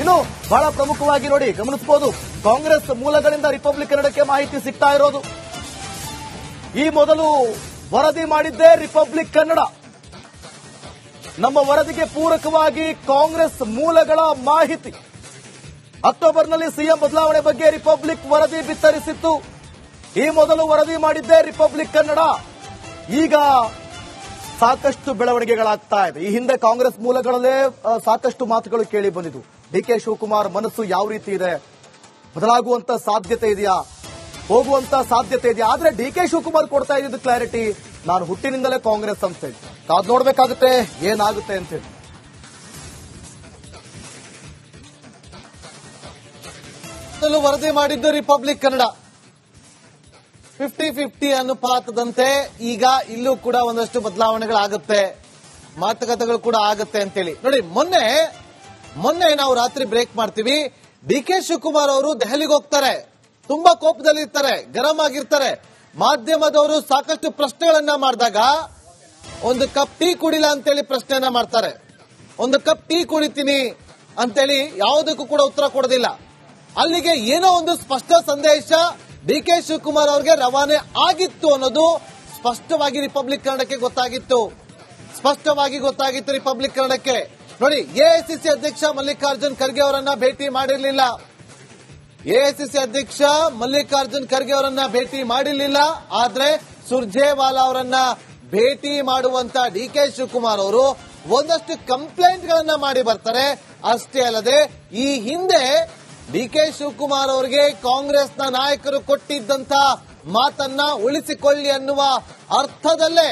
ಇನ್ನು ಬಹಳ ಪ್ರಮುಖವಾಗಿ ನೋಡಿ ಗಮನಿಸಬಹುದು, ಕಾಂಗ್ರೆಸ್ ಮೂಲಗಳಿಂದ ರಿಪಬ್ಲಿಕ್ ಕನ್ನಡಕ್ಕೆ ಮಾಹಿತಿ ಸಿಗ್ತಾ ಇರೋದು. ಈ ಮೊದಲು ವರದಿ ಮಾಡಿದ್ದೇ ರಿಪಬ್ಲಿಕ್ ಕನ್ನಡ. ನಮ್ಮ ವರದಿಗೆ ಪೂರಕವಾಗಿ ಕಾಂಗ್ರೆಸ್ ಮೂಲಗಳ ಮಾಹಿತಿ. ಅಕ್ಟೋಬರ್ನಲ್ಲಿ ಸಿಎಂ ಬದಲಾವಣೆ ಬಗ್ಗೆ ರಿಪಬ್ಲಿಕ್ ವರದಿ ಬಿತ್ತರಿಸಿತ್ತು. ಈ ಮೊದಲು ವರದಿ ಮಾಡಿದ್ದೇ ರಿಪಬ್ಲಿಕ್ ಕನ್ನಡ. ಈಗ ಸಾಕಷ್ಟು ಬೆಳವಣಿಗೆಗಳಾಗ್ತಾ ಇದೆ. ಈ ಹಿಂದೆ ಕಾಂಗ್ರೆಸ್ ಮೂಲಗಳಲ್ಲೇ ಸಾಕಷ್ಟು ಮಾತುಗಳು ಕೇಳಿ ಬಂದಿದ್ದು. ಡಿಕೆ ಶಿವಕುಮಾರ್ ಮನಸ್ಸು ಯಾವ ರೀತಿ ಇದೆ, ಬದಲಾಗುವಂತ ಸಾಧ್ಯತೆ ಇದೆಯಾ, ಹೋಗುವಂತ ಸಾಧ್ಯತೆ ಇದೆಯಾ? ಆದ್ರೆ ಡಿಕೆ ಶಿವಕುಮಾರ್ ಕೊಡ್ತಾ ಇದ್ದಿದ್ದು ಕ್ಲಾರಿಟಿ, ನಾನು ಹುಟ್ಟಿನಿಂದಲೇ ಕಾಂಗ್ರೆಸ್ ಅಂತ ಹೇಳಿ. ಕಾದ್ ನೋಡ್ಬೇಕಾಗುತ್ತೆ ಏನಾಗುತ್ತೆ ಅಂತ ಹೇಳಿ. ವರದಿ ಮಾಡಿದ್ದು ರಿಪಬ್ಲಿಕ್ ಕನ್ನಡ 50-50 ಅನುಪಾತದಂತೆ ಈಗ ಇಲ್ಲೂ ಕೂಡ ಒಂದಷ್ಟು ಬದಲಾವಣೆಗಳಾಗುತ್ತೆ, ಮಾತುಕತೆಗಳು ಕೂಡ ಆಗುತ್ತೆ ಅಂತೇಳಿ. ನೋಡಿ, ಮೊನ್ನೆ ನಾವು ರಾತ್ರಿ ಬ್ರೇಕ್ ಮಾಡ್ತೀವಿ. ಡಿಕೆ ಶಿವಕುಮಾರ್ ಅವರು ದೆಹಲಿಗೆ ಹೋಗ್ತಾರೆ, ತುಂಬಾ ಕೋಪದಲ್ಲಿ ಇರ್ತಾರೆ, ಗರಂ ಆಗಿರ್ತಾರೆ. ಮಾಧ್ಯಮದವರು ಸಾಕಷ್ಟು ಪ್ರಶ್ನೆಗಳನ್ನ ಮಾಡಿದಾಗ ಒಂದು ಕಪ್ ಟೀ ಕುಡಿಲ್ಲ ಅಂತೇಳಿ ಪ್ರಶ್ನೆಯನ್ನ ಮಾಡ್ತಾರೆ. ಒಂದು ಕಪ್ ಟೀ ಕುಡಿತೀನಿ ಅಂತೇಳಿ ಯಾವುದಕ್ಕೂ ಕೂಡ ಉತ್ತರ ಕೊಡೋದಿಲ್ಲ. ಅಲ್ಲಿಗೆ ಏನೋ ಒಂದು ಸ್ಪಷ್ಟ ಸಂದೇಶ ಡಿಕೆ ಶಿವಕುಮಾರ್ ಅವರಿಗೆ ರವಾನೆ ಆಗಿತ್ತು ಅನ್ನೋದು ಸ್ಪಷ್ಟವಾಗಿ ರಿಪಬ್ಲಿಕ್ ಕನ್ನಡಕ್ಕೆ ಗೊತ್ತಾಗಿತ್ತು. ರಿಪಬ್ಲಿಕ್ ಕನ್ನಡಕ್ಕೆ. ನೋಡಿ, ಎಐಸಿಸಿ ಅಧ್ಯಕ್ಷ ಮಲ್ಲಿಕಾರ್ಜುನ್ ಖರ್ಗೆ ಅವರನ್ನ ಭೇಟಿ ಮಾಡಿರಲಿಲ್ಲ. ಆದ್ರೆ ಸುರ್ಜೇವಾಲಾ ಅವರನ್ನ ಭೇಟಿ ಮಾಡುವಂತ ಡಿಕೆ ಶಿವಕುಮಾರ್ ಅವರು ಒಂದಷ್ಟು ಕಂಪ್ಲೇಂಟ್ ಗಳನ್ನ ಮಾಡಿ ಬರ್ತಾರೆ. ಅಷ್ಟೇ ಅಲ್ಲದೆ ಈ ಹಿಂದೆ ಡಿಕೆ ಶಿವಕುಮಾರ್ ಅವರಿಗೆ ಕಾಂಗ್ರೆಸ್ನ ನಾಯಕರು ಕೊಟ್ಟಿದ್ದಂತ ಮಾತನ್ನ ಉಳಿಸಿಕೊಳ್ಳಿ ಅನ್ನುವ ಅರ್ಥದಲ್ಲೇ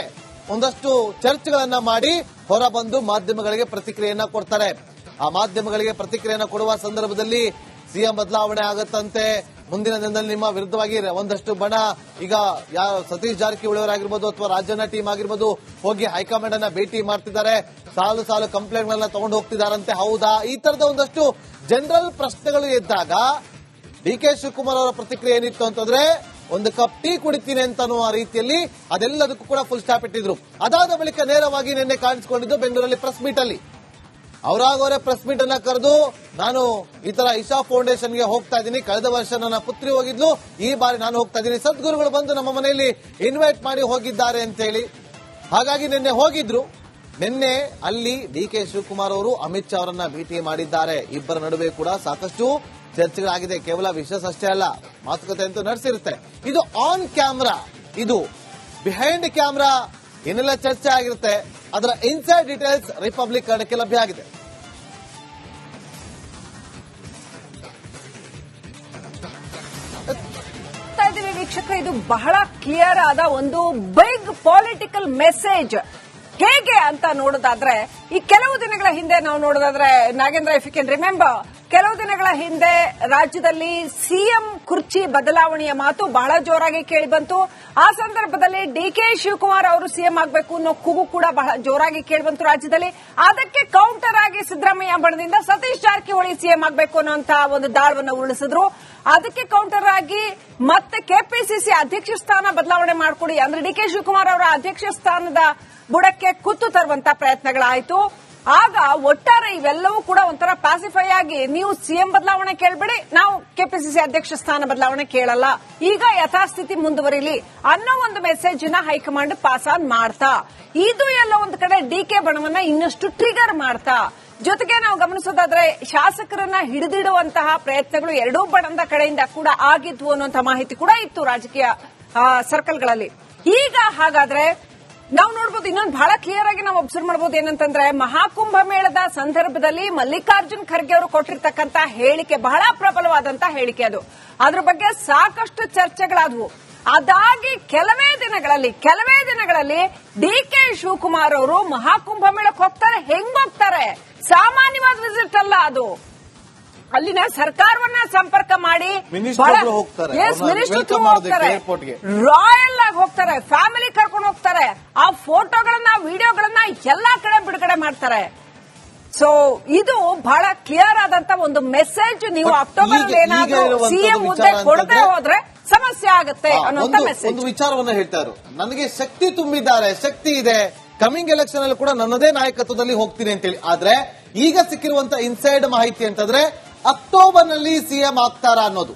ಒಂದಷ್ಟು ಚರ್ಚೆಗಳನ್ನ ಮಾಡಿ ಹೊರಬಂದು ಮಾಧ್ಯಮಗಳಿಗೆ ಪ್ರತಿಕ್ರಿಯೆಯನ್ನ ಕೊಡ್ತಾರೆ. ಆ ಮಾಧ್ಯಮಗಳಿಗೆ ಪ್ರತಿಕ್ರಿಯೆಯನ್ನ ಕೊಡುವ ಸಂದರ್ಭದಲ್ಲಿ ಸಿಎಂ ಬದಲಾವಣೆ ಆಗತ್ತಂತೆ, ಮುಂದಿನ ದಿನದಲ್ಲಿ ನಿಮ್ಮ ವಿರುದ್ಧವಾಗಿ ಒಂದಷ್ಟು ಬಣ ಈಗ ಸತೀಶ್ ಜಾರಕಿಹೊಳಿ ಅವರಾಗಿರ್ಬೋದು ಅಥವಾ ರಾಜಣ್ಣ ಟೀಮ್ ಆಗಿರ್ಬೋದು ಹೋಗಿ ಹೈಕಮಾಂಡ್ ಅನ್ನ ಭೇಟಿ ಮಾಡ್ತಿದ್ದಾರೆ, ಸಾಲು ಕಂಪ್ಲೇಂಟ್ ಗಳನ್ನ ತಗೊಂಡು ಹೋಗ್ತಿದಾರಂತೆ. ಹೌದಾ? ಈ ತರದ ಒಂದಷ್ಟು ಜನರಲ್ ಪ್ರಶ್ನೆಗಳು ಇದ್ದಾಗ ಡಿಕೆ ಶಿವಕುಮಾರ್ ಅವರ ಪ್ರತಿಕ್ರಿಯೆ ಏನಿತ್ತು ಅಂತಂದ್ರೆ, ಒಂದು ಕಪ್ ಟೀ ಕುಡಿತೀನಿ ಅಂತ ಅನ್ನುವ ರೀತಿಯಲ್ಲಿ ಅದೆಲ್ಲದಕ್ಕೂ ಕೂಡ ಫುಲ್ ಸ್ಟಾಪ್ ಇಟ್ಟಿದ್ರು. ಅದಾದ ಬಳಿಕ ನೇರವಾಗಿ ನಿನ್ನೆ ಕಾಣಿಸಿಕೊಂಡಿದ್ದು ಬೆಂಗಳೂರಲ್ಲಿ ಪ್ರೆಸ್ ಮೀಟ್ ಅಲ್ಲಿ. ಅವರಾಗವರೇ ಪ್ರೆಸ್ ಮೀಟ್ ಅನ್ನ ಕರೆದು, ನಾನು ಈ ತರ ಇಶಾ ಫೌಂಡೇಶನ್ಗೆ ಹೋಗ್ತಾ ಇದ್ದೀನಿ, ಕಳೆದ ವರ್ಷ ನನ್ನ ಪುತ್ರಿ ಹೋಗಿದ್ಲು, ಈ ಬಾರಿ ನಾನು ಹೋಗ್ತಾ ಇದ್ದೀನಿ, ಸದ್ಗುರುಗಳು ಬಂದು ನಮ್ಮ ಮನೆಯಲ್ಲಿ ಇನ್ವೈಟ್ ಮಾಡಿ ಹೋಗಿದ್ದಾರೆ ಅಂತ ಹೇಳಿ. ಹಾಗಾಗಿ ನಿನ್ನೆ ಹೋಗಿದ್ರು. ನಿನ್ನೆ ಅಲ್ಲಿ ಡಿಕೆ ಶಿವಕುಮಾರ್ ಅವರು ಅಮಿತ್ ಶಾ ಅವರನ್ನ ಭೇಟಿ ಮಾಡಿದ್ದಾರೆ. ಇಬ್ಬರ ನಡುವೆ ಕೂಡ ಸಾಕಷ್ಟು ಚರ್ಚೆಗಳಾಗಿದೆ. ಕೇವಲ ವಿಶ್ವಾಸ ಅಷ್ಟೇ ಅಲ್ಲ, ಮಾತುಕತೆ ಅಂತೂ ನಡೆಸಿರುತ್ತೆ. ಇದು ಆನ್ ಕ್ಯಾಮ್ರಾ, ಇದು ಬಿಹೈಂಡ್ ಕ್ಯಾಮ್ರಾ ಏನೆಲ್ಲ ಚರ್ಚೆ ಆಗಿರುತ್ತೆ ಅದರ ಇನ್ಸೈಡ್ ಡೀಟೇಲ್ಸ್ ರಿಪಬ್ಲಿಕ್ ಕನ್ನಡಕ್ಕೆ ಲಭ್ಯ ಆಗಿದೆ. ವೀಕ್ಷಕರು, ಇದು ಬಹಳ ಕ್ಲಿಯರ್ ಆದ ಒಂದು ಬಿಗ್ ಪೊಲಿಟಿಕಲ್ ಮೆಸೇಜ್. ಹೇಗೆ ಅಂತ ನೋಡೋದಾದ್ರೆ, ಈ ಕೆಲವು ದಿನಗಳ ಹಿಂದೆ ನಾವು ನೋಡೋದಾದ್ರೆ, Nagendra, if you can remember, ಕೆಲವು ದಿನಗಳ ಹಿಂದೆ ರಾಜ್ಯದಲ್ಲಿ ಸಿಎಂ ಕುರ್ಚಿ ಬದಲಾವಣೆಯ ಮಾತು ಬಹಳ ಜೋರಾಗಿ ಕೇಳಿ ಬಂತು. ಆ ಸಂದರ್ಭದಲ್ಲಿ ಡಿಕೆ ಶಿವಕುಮಾರ್ ಅವರು ಸಿಎಂ ಆಗಬೇಕು ಅನ್ನೋ ಕೂಗು ಕೂಡ ಬಹಳ ಜೋರಾಗಿ ಕೇಳಿ ಬಂತು ರಾಜ್ಯದಲ್ಲಿ. ಅದಕ್ಕೆ ಕೌಂಟರ್ ಆಗಿ ಸಿದ್ದರಾಮಯ್ಯ ಬಣದಿಂದ ಸತೀಶ್ ಜಾರಕಿಹೊಳಿ ಸಿಎಂ ಆಗಬೇಕು ಅನ್ನೋಂತ ಒಂದು ದಾಳವನ್ನು ಉರುಳಿಸಿದ್ರು. ಅದಕ್ಕೆ ಕೌಂಟರ್ ಆಗಿ ಮತ್ತೆ ಕೆಪಿಸಿಸಿ ಅಧ್ಯಕ್ಷ ಸ್ಥಾನ ಬದಲಾವಣೆ ಮಾಡಿಕೊಡಿ ಅಂದ್ರೆ ಡಿಕೆ ಶಿವಕುಮಾರ್ ಅವರ ಅಧ್ಯಕ್ಷ ಸ್ಥಾನದ ಬುಡಕ್ಕೆ ಕುತ್ತು ತರುವಂತ ಪ್ರಯತ್ನಗಳಾಯಿತು. ಆಗ ಒಟ್ಟಾರೆ ಇವೆಲ್ಲವೂ ಕೂಡ ಒಂಥರ ಪ್ಯಾಸಿಫೈ ಆಗಿ, ನೀವು ಸಿಎಂ ಬದಲಾವಣೆ ಕೇಳಬೇಡಿ, ನಾವು ಕೆಪಿಸಿಸಿ ಅಧ್ಯಕ್ಷ ಸ್ಥಾನ ಬದಲಾವಣೆ ಕೇಳಲ್ಲ, ಈಗ ಯಥಾಸ್ಥಿತಿ ಮುಂದುವರಿಲಿ ಅನ್ನೋ ಒಂದು ಮೆಸೇಜ್ ನ ಹೈಕಮಾಂಡ್ ಪಾಸ್ ಆನ್ ಮಾಡ್ತಾ, ಇದು ಎಲ್ಲ ಒಂದು ಕಡೆ ಡಿಕೆ ಬಣವನ್ನ ಇನ್ನಷ್ಟು ಟ್ರಿಗರ್ ಮಾಡ್ತಾ, ಜೊತೆಗೆ ನಾವು ಗಮನಿಸೋದಾದ್ರೆ ಶಾಸಕರನ್ನ ಹಿಡಿದಿಡುವಂತಹ ಪ್ರಯತ್ನಗಳು ಎರಡೂ ಬಣದ ಕಡೆಯಿಂದ ಕೂಡ ಆಗಿದ್ವು ಅನ್ನುವಂತಹ ಮಾಹಿತಿ ಕೂಡ ಇತ್ತು ರಾಜಕೀಯ ಸರ್ಕಲ್ಗಳಲ್ಲಿ. ಈಗ ಹಾಗಾದ್ರೆ ನಾವು ನೋಡಬಹುದು, ಇನ್ನೊಂದು ಬಹಳ ಕ್ಲಿಯರ್ ಆಗಿ ನಾವು ಅಬ್ಸರ್ವ್ ಮಾಡಬಹುದು ಏನಂತಂದ್ರೆ, ಮಹಾಕುಂಭ ಮೇಳದ ಸಂದರ್ಭದಲ್ಲಿ ಮಲ್ಲಿಕಾರ್ಜುನ್ ಖರ್ಗೆ ಅವರು ಕೊಟ್ಟಿರ್ತಕ್ಕಂಥ ಹೇಳಿಕೆ ಬಹಳ ಪ್ರಬಲವಾದಂತಹ ಹೇಳಿಕೆ. ಅದ್ರ ಬಗ್ಗೆ ಸಾಕಷ್ಟು ಚರ್ಚೆಗಳಾದವು. ಅದಾಗಿ ಕೆಲವೇ ದಿನಗಳಲ್ಲಿ ಡಿಕೆ ಶಿವಕುಮಾರ್ ಅವರು ಮಹಾಕುಂಭ ಮೇಳಕ್ಕೆ ಹೋಗ್ತಾರೆ. ಹೆಂಗೋಗ್ತಾರೆ? ಸಾಮಾನ್ಯವಾದ ವಿಸಿಟ್ ಅಲ್ಲ ಅದು. ಅಲ್ಲಿನ ಸರ್ಕಾರವನ್ನ ಸಂಪರ್ಕ ಮಾಡಿ ಮಿನಿಸ್ಟರ್ ಹೋಗ್ತಾರೆ, ರಾಯಲ್ ಆಗಿ ಹೋಗ್ತಾರೆ, ಫ್ಯಾಮಿಲಿ ಕರ್ಕೊಂಡು ಹೋಗ್ತಾರೆ. ಆ ಫೋಟೋಗಳನ್ನ, ವಿಡಿಯೋಗಳನ್ನ ಎಲ್ಲಾ ಕಡೆ ಬಿಡುಗಡೆ ಮಾಡ್ತಾರೆ. ಸೊ ಇದು ಬಹಳ ಕ್ಲಿಯರ್ ಆದಂತ ಒಂದು ಮೆಸೇಜ್. ನೀವು ಅಕ್ಟೋಬರ್ ಏನಾದರೂ ಸಿಎಂ ಹುದ್ದೆ ಕೊಡದೆ ಹೋದ್ರೆ ಸಮಸ್ಯೆ ಆಗುತ್ತೆ ಅನ್ನೋ ಮೆಸೇಜ್. ಒಂದು ವಿಚಾರವನ್ನ ಹೇಳ್ತಾರೆ, ನನಗೆ ಶಕ್ತಿ ತುಂಬಿದ್ದಾರೆ, ಶಕ್ತಿ ಇದೆ, ಕಮಿಂಗ್ ಎಲೆಕ್ಷನ್ ಅಲ್ಲಿ ಕೂಡ ನನ್ನದೇ ನಾಯಕತ್ವದಲ್ಲಿ ಹೋಗ್ತೀನಿ ಅಂತೇಳಿ. ಆದ್ರೆ ಈಗ ಸಿಕ್ಕಿರುವಂತ ಇನ್ಸೈಡ್ ಮಾಹಿತಿ ಅಂತಂದ್ರೆ ಅಕ್ಟೋಬರ್ ನಲ್ಲಿ ಸಿಎಂ ಆಗ್ತಾರಾ ಅನ್ನೋದು.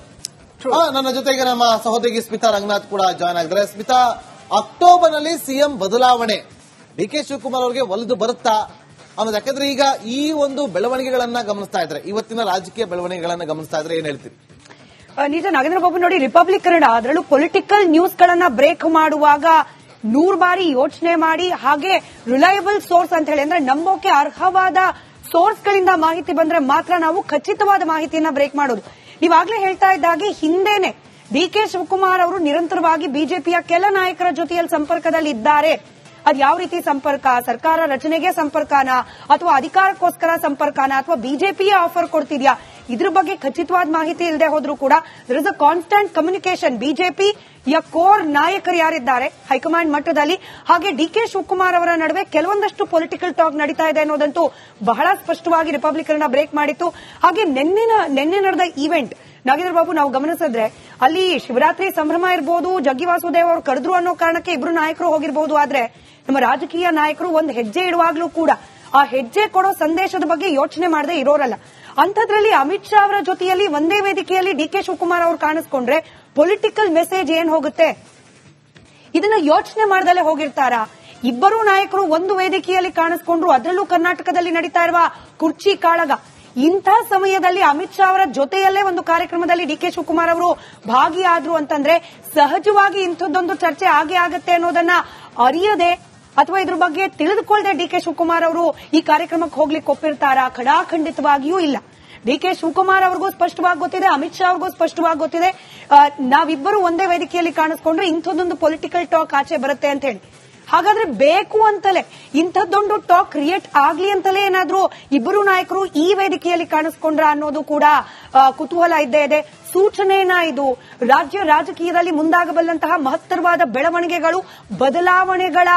ನನ್ನ ಜೊತೆಗೆ ನಮ್ಮ ಸಹೋದರಿ ಸ್ಮಿತಾ ರಂಗನಾಥ್ ಕೂಡ ಜಾಯ್ನ್ ಆಗಿದ್ದಾರೆ. ಸ್ಮಿತಾ, ಅಕ್ಟೋಬರ್ ನಲ್ಲಿ ಸಿಎಂ ಬದಲಾವಣೆ ಡಿಕೆ ಶಿವಕುಮಾರ್ ಅವರಿಗೆ ಒಲಿದು ಬರುತ್ತಾ ಅನ್ನೋದು, ಯಾಕಂದ್ರೆ ಈಗ ಈ ಒಂದು ಬೆಳವಣಿಗೆಗಳನ್ನ ಗಮನಿಸ್ತಾ ಇದ್ರೆ, ಇವತ್ತಿನ ರಾಜಕೀಯ ಬೆಳವಣಿಗೆಗಳನ್ನ ಗಮನಿಸ್ತಾ ಇದ್ರೆ ಏನ್ ಹೇಳ್ತೀರಿ? ನಿಜ ನಾಗೇಂದ್ರ ಬಾಬು, ನೋಡಿ, ರಿಪಬ್ಲಿಕ್ ಕನ್ನಡ ಅದರಲ್ಲೂ ಪೊಲಿಟಿಕಲ್ ನ್ಯೂಸ್ ಗಳನ್ನ ಬ್ರೇಕ್ ಮಾಡುವಾಗ 100 ಬಾರಿ ಯೋಚನೆ ಮಾಡಿ, ಹಾಗೆ ರಿಲಯಬಲ್ ಸೋರ್ಸ್ ಅಂತ ಹೇಳಿ, ಅಂದ್ರೆ ನಂಬೋಕೆ ಅರ್ಹವಾದ ಸೋರ್ಸ್ ಗಳಿಂದ ಮಾಹಿತಿ ಬಂದ್ರೆ ಮಾತ್ರ ನಾವು ಖಚಿತವಾದ ಮಾಹಿತಿಯನ್ನ ಬ್ರೇಕ್ ಮಾಡೋದು. ನೀವಾಗ್ಲೇ ಹೇಳ್ತಾ ಇದ್ದಾಗೆ ಹಿಂದೆನೆ ಡಿಕೆ ಶಿವಕುಮಾರ್ ಅವರು ನಿರಂತರವಾಗಿ ಬಿಜೆಪಿಯ ಕೆಲ ನಾಯಕರ ಜೊತೆಯಲ್ಲಿ ಸಂಪರ್ಕದಲ್ಲಿ ಇದ್ದಾರೆ. ಅದ್ ಯಾವ ರೀತಿ ಸಂಪರ್ಕ, ಸರ್ಕಾರ ರಚನೆಗೆ ಸಂಪರ್ಕನಾ ಅಥವಾ ಅಧಿಕಾರಕ್ಕೋಸ್ಕರ ಸಂಪರ್ಕನಾ ಅಥವಾ ಬಿಜೆಪಿಯ ಆಫರ್ ಕೊಡ್ತಿದ್ಯಾ, ಇದ್ರ ಬಗ್ಗೆ ಖಚಿತವಾದ ಮಾಹಿತಿ ಇಲ್ಲದೆ ಹೋದ್ರೂ ಕೂಡ there is a constant communication ಬಿಜೆಪಿಯ ಕೋರ್ ನಾಯಕರು ಯಾರಿದ್ದಾರೆ ಹೈಕಮಾಂಡ್ ಮಟ್ಟದಲ್ಲಿ, ಹಾಗೆ ಡಿಕೆ ಶಿವಕುಮಾರ್ ಅವರ ನಡುವೆ ಕೆಲವೊಂದಷ್ಟು ಪೊಲಿಟಿಕಲ್ ಟಾಕ್ ನಡೀತಾ ಇದೆ ಅನ್ನೋದಂತೂ ಬಹಳ ಸ್ಪಷ್ಟವಾಗಿ ರಿಪಬ್ಲಿಕ್ ಕನ್ನಡ ಬ್ರೇಕ್ ಮಾಡಿತ್ತು. ಹಾಗೆ ನಿನ್ನೆ ನಡೆದ ಈವೆಂಟ್ ನಾಗೇಂದ್ರ ಬಾಬು ನಾವು ಗಮನಿಸಿದ್ರೆ ಅಲ್ಲಿ ಶಿವರಾತ್ರಿ ಸಂಭ್ರಮ ಇರಬಹುದು, ಜಗ್ಗಿ ವಾಸುದೇವ್ ಅವರು ಕರೆದ್ರು ಅನ್ನೋ ಕಾರಣಕ್ಕೆ ಇಬ್ರು ನಾಯಕರು ಹೋಗಿರಬಹುದು. ಆದ್ರೆ ನಮ್ಮ ರಾಜಕೀಯ ನಾಯಕರು ಒಂದು ಹೆಜ್ಜೆ ಇಡುವಾಗ್ಲೂ ಕೂಡ ಆ ಹೆಜ್ಜೆ ಕೊಡೋ ಸಂದೇಶದ ಬಗ್ಗೆ ಯೋಚನೆ ಮಾಡದೆ ಇರೋರಲ್ಲ. ಅಂಥದ್ರಲ್ಲಿ ಅಮಿತ್ ಶಾ ಅವರ ಜೊತೆಯಲ್ಲಿ ಒಂದೇ ವೇದಿಕೆಯಲ್ಲಿ ಡಿಕೆ ಶಿವಕುಮಾರ್ ಅವರು ಕಾಣಿಸ್ಕೊಂಡ್ರೆ ಪೊಲಿಟಿಕಲ್ ಮೆಸೇಜ್ ಏನ್ ಹೋಗುತ್ತೆ, ಇದನ್ನ ಯೋಚನೆ ಮಾಡದಲ್ಲೇ ಹೋಗಿರ್ತಾರಾ? ಇಬ್ಬರೂ ನಾಯಕರು ಒಂದು ವೇದಿಕೆಯಲ್ಲಿ ಕಾಣಿಸ್ಕೊಂಡ್ರು, ಅದರಲ್ಲೂ ಕರ್ನಾಟಕದಲ್ಲಿ ನಡೀತಾ ಇರುವ ಕುರ್ಚಿ ಕಾಳಗ. ಇಂಥ ಸಮಯದಲ್ಲಿ ಅಮಿತ್ ಶಾ ಅವರ ಜೊತೆಯಲ್ಲೇ ಒಂದು ಕಾರ್ಯಕ್ರಮದಲ್ಲಿ ಡಿಕೆ ಶಿವಕುಮಾರ್ ಅವರು ಭಾಗಿಯಾದ್ರು ಅಂತಂದ್ರೆ ಸಹಜವಾಗಿ ಇಂಥದ್ದೊಂದು ಚರ್ಚೆ ಆಗೇ ಆಗತ್ತೆ ಅನ್ನೋದನ್ನ ಅರಿಯದೆ ಅಥವಾ ಇದ್ರ ಬಗ್ಗೆ ತಿಳಿದುಕೊಳ್ಳದೆ ಡಿಕೆ ಶಿವಕುಮಾರ್ ಅವರು ಈ ಕಾರ್ಯಕ್ರಮಕ್ಕೆ ಹೋಗ್ಲಿಕ್ಕೆ ಒಪ್ಪಿರ್ತಾರಾ? ಖಂಡಿತವಾಗಿಯೂ ಇಲ್ಲ. ಡಿಕೆ ಶಿವಕುಮಾರ್ ಅವ್ರಿಗೂ ಸ್ಪಷ್ಟವಾಗಿ ಗೊತ್ತಿದೆ, ಅಮಿತ್ ಶಾ ಅವ್ರಿಗೂ ಸ್ಪಷ್ಟವಾಗಿ ಗೊತ್ತಿದೆ, ನಾವಿಬ್ಬರು ಒಂದೇ ವೇದಿಕೆಯಲ್ಲಿ ಕಾಣಿಸ್ಕೊಂಡ್ರೆ ಇಂಥದ್ದೊಂದು ಪೊಲಿಟಿಕಲ್ ಟಾಕ್ ಆಚೆ ಬರುತ್ತೆ ಅಂತ ಹೇಳಿ. ಹಾಗಾದ್ರೆ ಬೇಕು ಅಂತಲೇ ಇಂಥದ್ದೊಂದು ಟಾಕ್ ಕ್ರಿಯೇಟ್ ಆಗ್ಲಿ ಅಂತಲೇ ಏನಾದ್ರೂ ಇಬ್ಬರು ನಾಯಕರು ಈ ವೇದಿಕೆಯಲ್ಲಿ ಕಾಣಿಸ್ಕೊಂಡ್ರ ಅನ್ನೋದು ಕೂಡ ಕುತೂಹಲ ಇದ್ದೇ ಇದೆ. ಸೂಚನೆನಾ ಇದು? ರಾಜ್ಯ ರಾಜಕೀಯದಲ್ಲಿ ಮುಂದಾಗಬಲ್ಲಂತಹ ಮಹತ್ತರವಾದ ಬೆಳವಣಿಗೆಗಳು, ಬದಲಾವಣೆಗಳ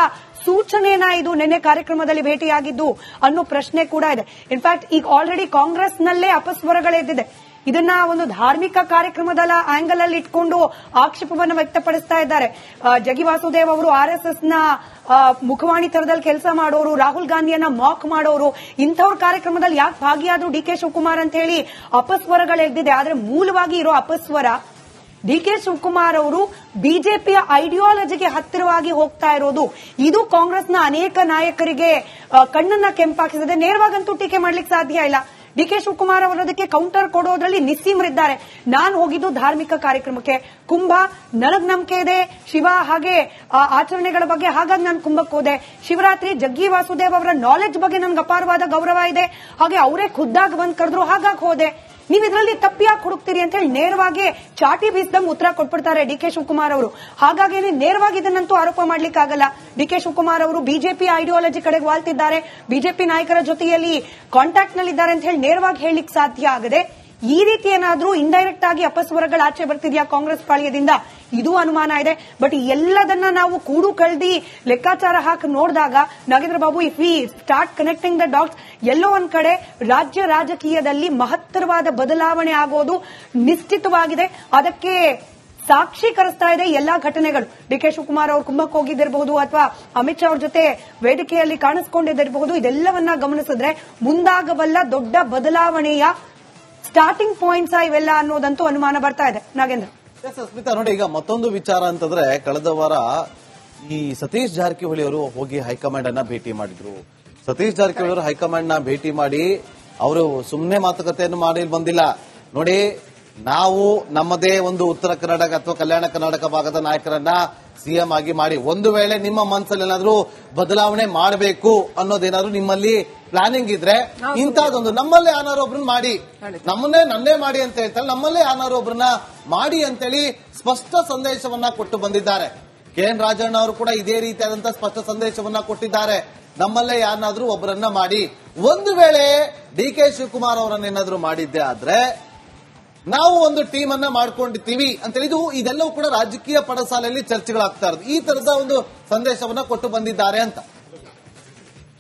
ಸೂಚನೆನಾ ಇದು ನಿನ್ನೆ ಕಾರ್ಯಕ್ರಮದಲ್ಲಿ ಭೇಟಿಯಾಗಿದ್ದು ಅನ್ನೋ ಪ್ರಶ್ನೆ ಕೂಡ ಇದೆ. ಇನ್ಫ್ಯಾಕ್ಟ್ ಈಗ ಆಲ್ರೆಡಿ ಕಾಂಗ್ರೆಸ್ನಲ್ಲೇ ಅಪಸ್ವರಗಳೆದ್ದಿದೆ. ಇದನ್ನ ಒಂದು ಧಾರ್ಮಿಕ ಕಾರ್ಯಕ್ರಮದ ಆಂಗಲ್ ಅಲ್ಲಿ ಇಟ್ಕೊಂಡು ಆಕ್ಷೇಪವನ್ನು ವ್ಯಕ್ತಪಡಿಸ್ತಾ ಇದ್ದಾರೆ. ಜಗ್ಗಿ ವಾಸುದೇವ್ ಅವರು ಆರ್ಎಸ್ಎಸ್ ನ ಮುಖವಾಣಿ ತರದಲ್ಲಿ ಕೆಲಸ ಮಾಡೋರು, ರಾಹುಲ್ ಗಾಂಧಿಯನ್ನ ಮಾಕ್ ಮಾಡೋರು, ಇಂಥವ್ರ ಕಾರ್ಯಕ್ರಮದಲ್ಲಿ ಯಾಕೆ ಭಾಗಿಯಾದ್ರು ಡಿಕೆ ಶಿವಕುಮಾರ್ ಅಂತ ಹೇಳಿ ಅಪಸ್ವರಗಳೆದ್ದಿದೆ. ಆದ್ರೆ ಮೂಲವಾಗಿ ಇರೋ ಅಪಸ್ವರ ಡಿಕೆ ಶಿವಕುಮಾರ್ ಅವರು ಬಿಜೆಪಿಯ ಐಡಿಯಾಲಜಿಗೆ ಹತ್ತಿರವಾಗಿ ಹೋಗ್ತಾ ಇರೋದು. ಇದು ಕಾಂಗ್ರೆಸ್ನ ಅನೇಕ ನಾಯಕರಿಗೆ ಕಣ್ಣನ್ನ ಕೆಂಪಾಕಿಸಿದೆ. ನೇರವಾಗಂತೂ ಟೀಕೆ ಮಾಡ್ಲಿಕ್ಕೆ ಸಾಧ್ಯ ಇಲ್ಲ. ಡಿಕೆ ಶಿವಕುಮಾರ್ ಅವರದಕ್ಕೆ ಕೌಂಟರ್ ಕೊಡೋದ್ರಲ್ಲಿ ನಿಸ್ಸೀಮರಿದ್ದಾರೆ. ನಾನು ಹೋಗಿದ್ದು ಧಾರ್ಮಿಕ ಕಾರ್ಯಕ್ರಮಕ್ಕೆ, ಕುಂಭ ನನಗ್ ನಂಬಿಕೆ ಇದೆ, ಶಿವ ಹಾಗೆ ಆಚರಣೆಗಳ ಬಗ್ಗೆ, ಹಾಗಾಗಿ ನಾನು ಕುಂಭಕ್ಕೆ ಹೋದೆ. ಶಿವರಾತ್ರಿ ಜಗ್ಗಿ ವಾಸುದೇವ್ ಅವರ ನಾಲೆಡ್ಜ್ ಬಗ್ಗೆ ನನ್ಗೆ ಅಪಾರವಾದ ಗೌರವ ಇದೆ, ಹಾಗೆ ಅವರೇ ಖುದ್ದಾಗಿ ಬಂದ್ ಕರೆದ್ರು, ಹಾಗಾಗಿ ಹೋದೆ. ನೀವು ಇದರಲ್ಲಿ ತಪ್ಪಿಯಾಗಿ ಹುಡುಕ್ತೀರಿ ಅಂತ ಹೇಳಿ ನೇರವಾಗಿ ಚಾಟಿ ಬೀಸ್ದಂಗ್ ಉತ್ತರ ಕೊಟ್ಬಿಡ್ತಾರೆ ಡಿಕೆ ಶಿವಕುಮಾರ್ ಅವರು. ಹಾಗಾಗಿ ನೇರವಾಗಿ ಇದನ್ನಂತೂ ಆರೋಪ ಮಾಡ್ಲಿಕ್ಕಾಗಲ್ಲ. ಡಿಕೆ ಶಿವಕುಮಾರ್ ಅವರು ಬಿಜೆಪಿ ಐಡಿಯಾಲಜಿ ಕಡೆಗೆ ವಾಲ್ತಿದ್ದಾರೆ, ಬಿಜೆಪಿ ನಾಯಕರ ಜೊತೆಯಲ್ಲಿ ಕಾಂಟ್ಯಾಕ್ಟ್ ನಲ್ಲಿದ್ದಾರೆ ಅಂತ ಹೇಳಿ ನೇರವಾಗಿ ಹೇಳಲಿಕ್ಕೆ ಸಾಧ್ಯ ಆಗದೆ ಈ ರೀತಿ ಏನಾದ್ರೂ ಇಂಡೈರೆಕ್ಟ್ ಆಗಿ ಅಪಸ್ವರಗಳು ಆಚೆ ಬರ್ತಿದ್ಯಾ ಕಾಂಗ್ರೆಸ್ ಪಾಳ್ಯದಿಂದ, ಇದು ಅನುಮಾನ ಇದೆ. ಬಟ್ ಎಲ್ಲದನ್ನ ನಾವು ಕೂಡು ಕಳ್ದಿ ಲೆಕ್ಕಾಚಾರ ಹಾಕಿ ನೋಡಿದಾಗ Nagendra Babu, if we start connecting the dots, ಎಲ್ಲೋ ಒಂದ್ ಕಡೆ ರಾಜ್ಯ ರಾಜಕೀಯದಲ್ಲಿ ಮಹತ್ತರವಾದ ಬದಲಾವಣೆ ಆಗೋದು ನಿಶ್ಚಿತವಾಗಿದೆ. ಅದಕ್ಕೆ ಸಾಕ್ಷೀಕರಿಸ್ತಾ ಇದೆ ಎಲ್ಲಾ ಘಟನೆಗಳು. ಡಿಕೆ ಶಿವಕುಮಾರ್ ಅವರು ಕುಂಭಕ್ಕೆ ಹೋಗಿದ್ದಿರಬಹುದು ಅಥವಾ ಅಮಿತ್ ಶಾ ಅವ್ರ ಜೊತೆ ವೇದಿಕೆಯಲ್ಲಿ ಕಾಣಿಸಿಕೊಂಡಿದ್ದಿರಬಹುದು. ಇದೆಲ್ಲವನ್ನ ಗಮನಿಸಿದ್ರೆ ಮುಂದಾಗಬಲ್ಲ ದೊಡ್ಡ ಬದಲಾವಣೆಯ ಸ್ಟಾರ್ಟಿಂಗ್ ಪಾಯಿಂಟ್ಸ್ ಇವೆಲ್ಲ ಅನ್ನೋದಂತೂ ಅನುಮಾನ ಬರ್ತಾ ಇದೆ. ನಾಗೇಂದ್ರ, ಸ್ಮಿತಾ, ನೋಡಿ, ಈಗ ಮತ್ತೊಂದು ವಿಚಾರ ಅಂತಂದ್ರೆ ಕಳೆದ ವಾರ ಈ ಸತೀಶ್ ಜಾರಕಿಹೊಳಿ ಅವರು ಹೋಗಿ ಹೈಕಮಾಂಡ್ ಅನ್ನ ಭೇಟಿ ಮಾಡಿದ್ರು. ಸತೀಶ್ ಜಾರಕಿಹೊಳಿ ಅವರು ಹೈಕಮಾಂಡ್ ನ ಭೇಟಿ ಮಾಡಿ ಅವರು ಸುಮ್ಮನೆ ಮಾತುಕತೆಯನ್ನು ಮಾಡಿ ಬಂದಿಲ್ಲ. ನೋಡಿ, ನಾವು ನಮ್ಮದೇ ಒಂದು ಉತ್ತರ ಕರ್ನಾಟಕ ಅಥವಾ ಕಲ್ಯಾಣ ಕರ್ನಾಟಕ ಭಾಗದ ನಾಯಕರನ್ನ ಸಿಎಂ ಆಗಿ ಮಾಡಿ, ಒಂದು ವೇಳೆ ನಿಮ್ಮ ಮನಸ್ಸಲ್ಲಿ ಏನಾದ್ರೂ ಬದಲಾವಣೆ ಮಾಡಬೇಕು ಅನ್ನೋದೇನಾದ್ರೂ ನಿಮ್ಮಲ್ಲಿ ಪ್ಲಾನಿಂಗ್ ಇದ್ರೆ ಇಂತಹದೊಂದು ನಮ್ಮಲ್ಲೇ ಯಾರು ಒಬ್ರನ್ನ ಮಾಡಿ, ನನ್ನೇ ಮಾಡಿ ಅಂತ ಹೇಳ್ತಾರೆ, ನಮ್ಮಲ್ಲೇ ಯಾರು ಒಬ್ರನ್ನ ಮಾಡಿ ಅಂತೇಳಿ ಸ್ಪಷ್ಟ ಸಂದೇಶವನ್ನ ಕೊಟ್ಟು ಬಂದಿದ್ದಾರೆ. KN ರಾಜಣ್ಣ ಅವರು ಕೂಡ ಇದೇ ರೀತಿಯಾದಂತಹ ಸ್ಪಷ್ಟ ಸಂದೇಶವನ್ನ ಕೊಟ್ಟಿದ್ದಾರೆ. ನಮ್ಮಲ್ಲೇ ಯಾರನ್ನಾದ್ರೂ ಒಬ್ಬರನ್ನ ಮಾಡಿ, ಒಂದು ವೇಳೆ DK ಶಿವಕುಮಾರ್ ಅವರನ್ನೇನಾದ್ರೂ ಮಾಡಿದ್ದೆ ಆದ್ರೆ ನಾವು ಒಂದು ಟೀಮ್ ಅನ್ನ ಮಾಡ್ಕೊಂಡಿರ್ತೀವಿ ಅಂತೇಳಿ ಇದೆಲ್ಲವೂ ಕೂಡ ರಾಜಕೀಯ ಪಡಸಾಲೆಯಲ್ಲಿ ಚರ್ಚೆಗಳಾಗ್ತಾ ಇರೋದು. ಈ ತರದ ಒಂದು ಸಂದೇಶವನ್ನ ಕೊಟ್ಟು ಬಂದಿದ್ದಾರೆ ಅಂತ.